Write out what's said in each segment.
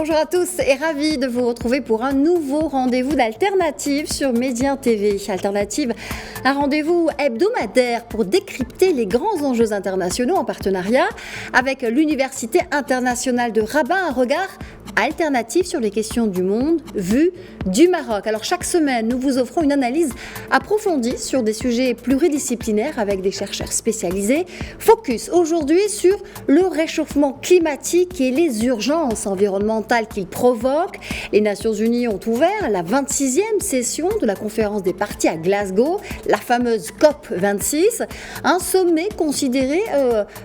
bonjour à tous et ravi de vous retrouver pour un nouveau rendez-vous d'Alternative sur Média TV. Alternative, un rendez-vous hebdomadaire pour décrypter les grands enjeux internationaux en partenariat avec l'Université internationale de Rabat, un regard alternatif sur les questions du monde vu du Maroc. Alors chaque semaine, nous vous offrons une analyse approfondie sur des sujets pluridisciplinaires avec des chercheurs spécialisés. Focus aujourd'hui sur le réchauffement climatique et les urgences environnementales qu'il provoque. Les Nations Unies ont ouvert la 26e session de la conférence des parties à Glasgow, la fameuse COP26, un sommet considéré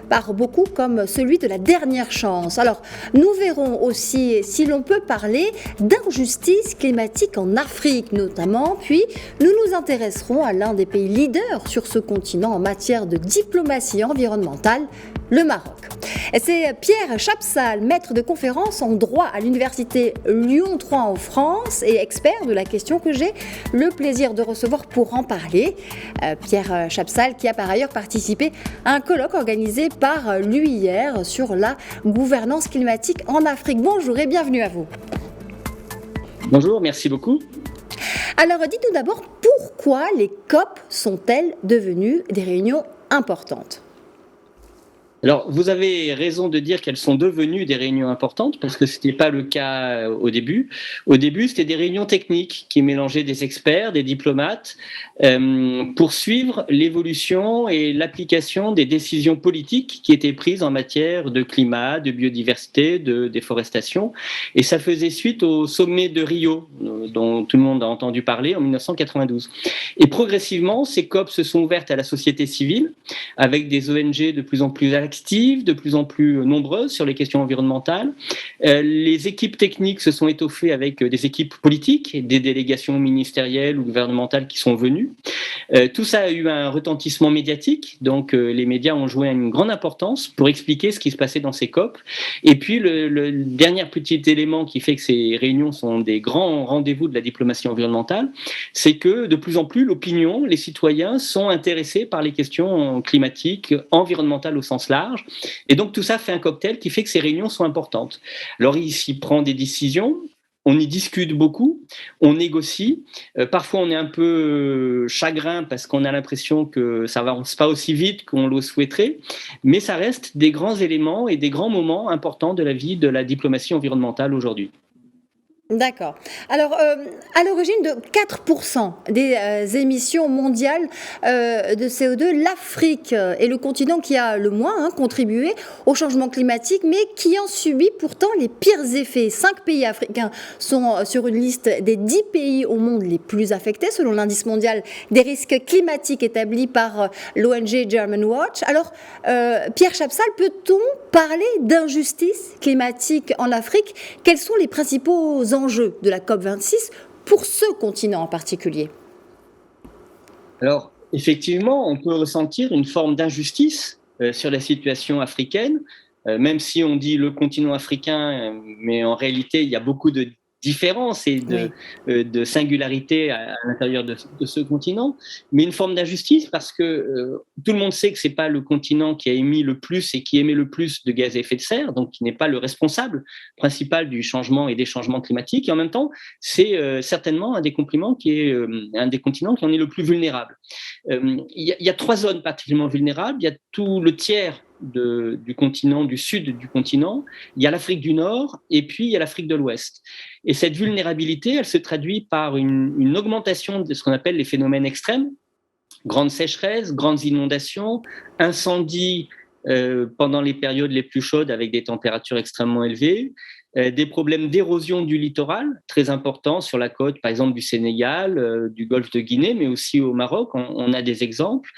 par beaucoup comme celui de la dernière chance. Alors nous verrons aussi si l'on peut parler d'injustice climatique en Afrique notamment, puis nous nous intéresserons à l'un des pays leaders sur ce continent en matière de diplomatie environnementale, le Maroc. Et c'est Pierre Chapsal, maître de conférence en droit à l'université Lyon 3 en France et expert de la question que j'ai le plaisir de recevoir pour en parler. Pierre Chapsal qui a par ailleurs participé à un colloque organisé par l'UIR sur la gouvernance climatique en Afrique. Bonjour et bienvenue à vous. Bonjour, merci beaucoup. Alors dites-nous d'abord pourquoi les COP sont-elles devenues des réunions importantes ? Alors, vous avez raison de dire qu'elles sont devenues des réunions importantes parce que ce n'était pas le cas au début. Au début, c'était des réunions techniques qui mélangeaient des experts, des diplomates pour suivre l'évolution et l'application des décisions politiques qui étaient prises en matière de climat, de biodiversité, de déforestation. Et ça faisait suite au sommet de Rio dont tout le monde a entendu parler en 1992. Et progressivement, ces COP se sont ouvertes à la société civile avec des ONG de plus en plus actives, de plus en plus nombreuses sur les questions environnementales. Les équipes techniques se sont étoffées avec des équipes politiques, des délégations ministérielles ou gouvernementales qui sont venues. Tout ça a eu un retentissement médiatique, donc les médias ont joué une grande importance pour expliquer ce qui se passait dans ces COP. Et puis le dernier petit élément qui fait que ces réunions sont des grands rendez-vous de la diplomatie environnementale, c'est que de plus en plus l'opinion, les citoyens sont intéressés par les questions climatiques, environnementales au sens large. Et donc tout ça fait un cocktail qui fait que ces réunions sont importantes. Alors il s'y prend des décisions, on y discute beaucoup, on négocie. Parfois on est un peu chagrin parce qu'on a l'impression que ça avance pas aussi vite qu'on le souhaiterait, mais ça reste des grands éléments et des grands moments importants de la vie de la diplomatie environnementale aujourd'hui. D'accord. Alors, à l'origine de 4% des émissions mondiales de CO2, l'Afrique est le continent qui a le moins contribué au changement climatique, mais qui en subit pourtant les pires effets. 5 pays africains sont sur une liste des 10 pays au monde les plus affectés, selon l'indice mondial des risques climatiques établi par l'ONG German Watch. Alors, Pierre Chapsal, peut-on parler d'injustice climatique en Afrique ? Quels sont les principaux enjeux de la COP26 pour ce continent en particulier ? Alors, effectivement, on peut ressentir une forme d'injustice sur la situation africaine, même si on dit le continent africain, mais en réalité, il y a beaucoup de différences et de singularités à l'intérieur de ce continent, mais une forme d'injustice parce que tout le monde sait que c'est pas le continent qui a émis le plus et qui émet le plus de gaz à effet de serre, donc qui n'est pas le responsable principal du changement et des changements climatiques, et en même temps, c'est certainement un des continents qui en est le plus vulnérable. Il y a 3 zones particulièrement vulnérables. Il y a tout le tiers du continent, du sud du continent, il y a l'Afrique du Nord et puis il y a l'Afrique de l'Ouest. Et cette vulnérabilité, elle se traduit par une augmentation de ce qu'on appelle les phénomènes extrêmes, grandes sécheresses, grandes inondations, incendies pendant les périodes les plus chaudes avec des températures extrêmement élevées, des problèmes d'érosion du littoral très importants sur la côte, par exemple du Sénégal, du golfe de Guinée, mais aussi au Maroc, on a des exemples.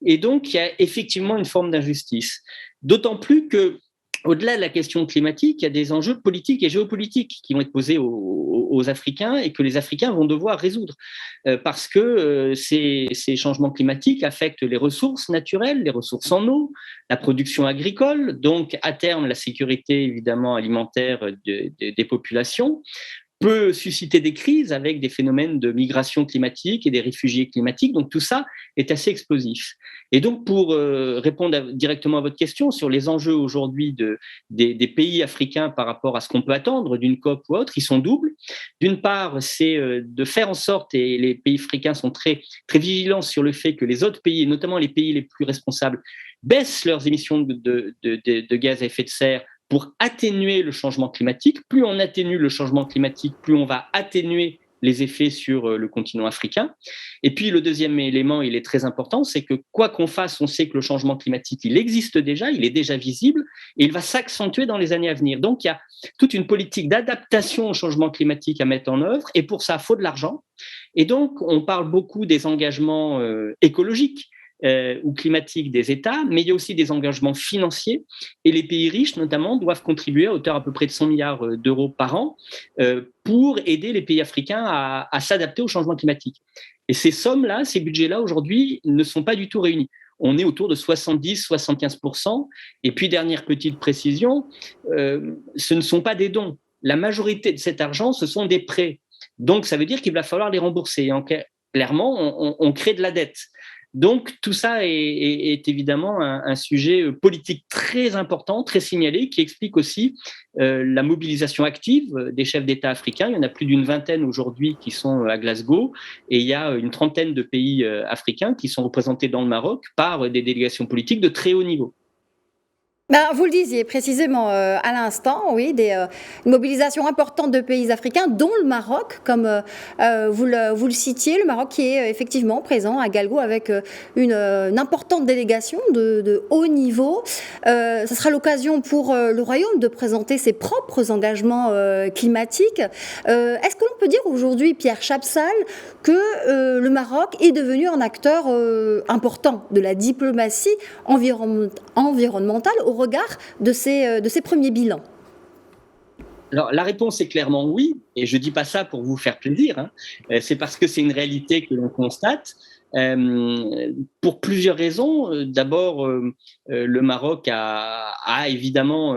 Et donc, il y a effectivement une forme d'injustice. D'autant plus que, au-delà de la question climatique, il y a des enjeux politiques et géopolitiques qui vont être posés aux Africains et que les Africains vont devoir résoudre parce que ces changements climatiques affectent les ressources naturelles, les ressources en eau, la production agricole, donc à terme la sécurité évidemment alimentaire des populations. peut susciter des crises avec des phénomènes de migration climatique et des réfugiés climatiques. Donc tout ça est assez explosif. Et donc pour répondre directement à votre question sur les enjeux aujourd'hui des pays africains par rapport à ce qu'on peut attendre d'une COP ou autre, ils sont doubles. D'une part, c'est de faire en sorte, et les pays africains sont très, très vigilants sur le fait que les autres pays, et notamment les pays les plus responsables, baissent leurs émissions de gaz à effet de serre pour atténuer le changement climatique. Plus on atténue le changement climatique, plus on va atténuer les effets sur le continent africain. Et puis le deuxième élément, il est très important, c'est que quoi qu'on fasse, on sait que le changement climatique, il existe déjà, il est déjà visible, et il va s'accentuer dans les années à venir. Donc il y a toute une politique d'adaptation au changement climatique à mettre en œuvre, et pour ça, il faut de l'argent. Et donc on parle beaucoup des engagements écologiques, ou climatiques des États, mais il y a aussi des engagements financiers, et les pays riches notamment doivent contribuer à hauteur à peu près de 100 milliards d'euros par an pour aider les pays africains à s'adapter au changement climatique. Et ces sommes-là, ces budgets-là aujourd'hui ne sont pas du tout réunis. On est autour de 70-75%. Et puis, dernière petite précision, ce ne sont pas des dons. La majorité de cet argent, ce sont des prêts. Donc, ça veut dire qu'il va falloir les rembourser. Et clairement, on crée de la dette. Donc, tout ça est évidemment un sujet politique très important, très signalé, qui explique aussi la mobilisation active des chefs d'État africains. Il y en a plus d'une vingtaine aujourd'hui qui sont à Glasgow, et il y a une trentaine de pays africains qui sont représentés dans le Maroc par des délégations politiques de très haut niveau. Vous le disiez précisément à l'instant, oui, une mobilisation importante de pays africains, dont le Maroc, comme vous le citiez, le Maroc qui est effectivement présent à Glasgow avec une importante délégation de haut niveau. Ce sera l'occasion pour le Royaume de présenter ses propres engagements climatiques. Est-ce que l'on peut dire aujourd'hui, Pierre Chapsal, que le Maroc est devenu un acteur important de la diplomatie environnementale au regard de ces premiers bilans? Alors, la réponse est clairement oui, et je ne dis pas ça pour vous faire plaisir, hein. C'est parce que c'est une réalité que l'on constate. Pour plusieurs raisons. D'abord, le Maroc a évidemment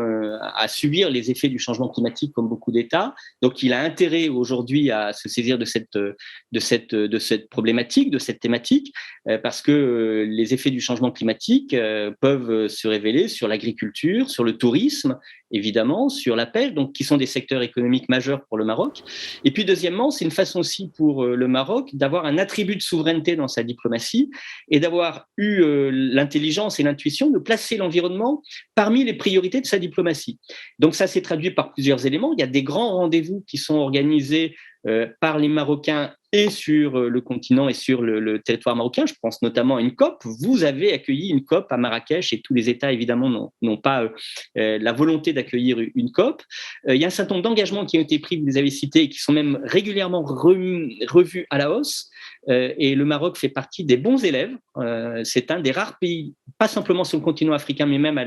à subir les effets du changement climatique comme beaucoup d'États. Donc, il a intérêt aujourd'hui à se saisir de cette problématique, de cette thématique, parce que les effets du changement climatique peuvent se révéler sur l'agriculture, sur le tourisme, évidemment, sur la pêche, donc qui sont des secteurs économiques majeurs pour le Maroc. Et puis, deuxièmement, c'est une façon aussi pour le Maroc d'avoir un attribut de souveraineté dans sa diplomatie et d'avoir eu l'intelligence et l'intuition de placer l'environnement parmi les priorités de sa diplomatie. Donc ça s'est traduit par plusieurs éléments. Il y a des grands rendez-vous qui sont organisés par les Marocains et sur le continent et sur le territoire marocain. Je pense notamment à une COP. Vous avez accueilli une COP à Marrakech et tous les États, évidemment, n'ont pas la volonté d'accueillir une COP. Il y a un certain nombre d'engagements qui ont été pris, vous les avez cités, et qui sont même régulièrement revus à la hausse. Et le Maroc fait partie des bons élèves. C'est un des rares pays, pas simplement sur le continent africain, mais même à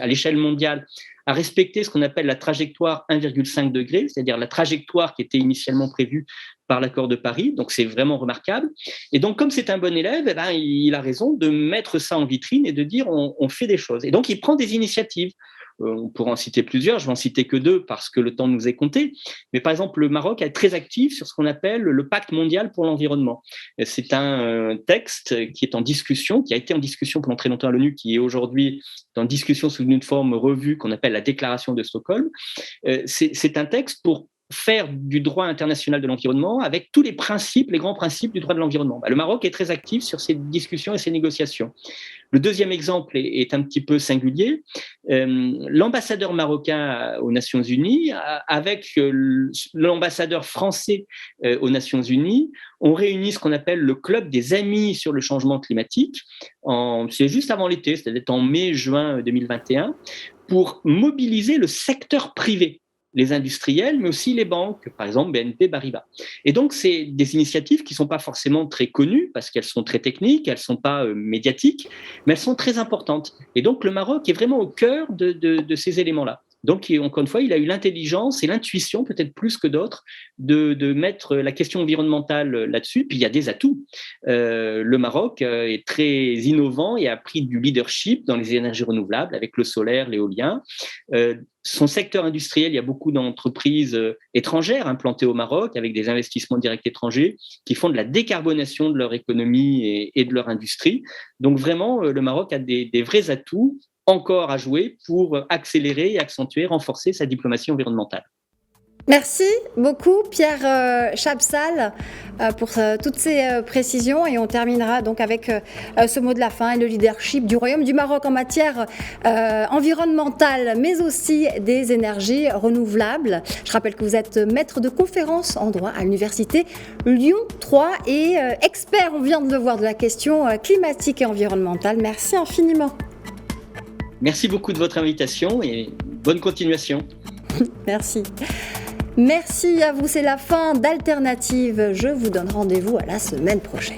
l'échelle mondiale, à respecter ce qu'on appelle la trajectoire 1,5 degré, c'est-à-dire la trajectoire qui était initialement prévue par l'accord de Paris. Donc, c'est vraiment remarquable. Et donc, comme c'est un bon élève, eh ben, il a raison de mettre ça en vitrine et de dire on fait des choses. Et donc, il prend des initiatives. On pourrait en citer plusieurs, je vais en citer que deux parce que le temps nous est compté. Mais par exemple, le Maroc est très actif sur ce qu'on appelle le Pacte mondial pour l'environnement. C'est un texte qui est en discussion, qui a été en discussion pendant très longtemps à l'ONU, qui est aujourd'hui en discussion sous une forme revue qu'on appelle la Déclaration de Stockholm. C'est un texte pour faire du droit international de l'environnement avec tous les principes, les grands principes du droit de l'environnement. Le Maroc est très actif sur ces discussions et ces négociations. Le deuxième exemple est un petit peu singulier. L'ambassadeur marocain aux Nations Unies, avec l'ambassadeur français aux Nations Unies, ont réuni ce qu'on appelle le club des amis sur le changement climatique. C'est juste avant l'été, c'est-à-dire en mai-juin 2021, pour mobiliser le secteur privé, les industriels, mais aussi les banques, par exemple BNP Paribas. Et donc, c'est des initiatives qui ne sont pas forcément très connues, parce qu'elles sont très techniques, elles ne sont pas médiatiques, mais elles sont très importantes. Et donc, le Maroc est vraiment au cœur de ces éléments-là. Donc, encore une fois, il a eu l'intelligence et l'intuition, peut-être plus que d'autres, de mettre la question environnementale là-dessus. Puis il y a des atouts. Le Maroc est très innovant et a pris du leadership dans les énergies renouvelables avec le solaire, l'éolien. Son secteur industriel, il y a beaucoup d'entreprises étrangères implantées au Maroc avec des investissements directs étrangers qui font de la décarbonation de leur économie et de leur industrie. Donc vraiment, le Maroc a des vrais atouts encore à jouer pour accélérer et accentuer, renforcer sa diplomatie environnementale. Merci beaucoup Pierre Chapsal pour toutes ces précisions, et on terminera donc avec ce mot de la fin et le leadership du Royaume du Maroc en matière environnementale mais aussi des énergies renouvelables. Je rappelle que vous êtes maître de conférence en droit à l'université Lyon 3 et expert, on vient de le voir, de la question climatique et environnementale. Merci infiniment. Merci beaucoup de votre invitation et bonne continuation. Merci. Merci à vous, c'est la fin d'Alternative. Je vous donne rendez-vous à la semaine prochaine.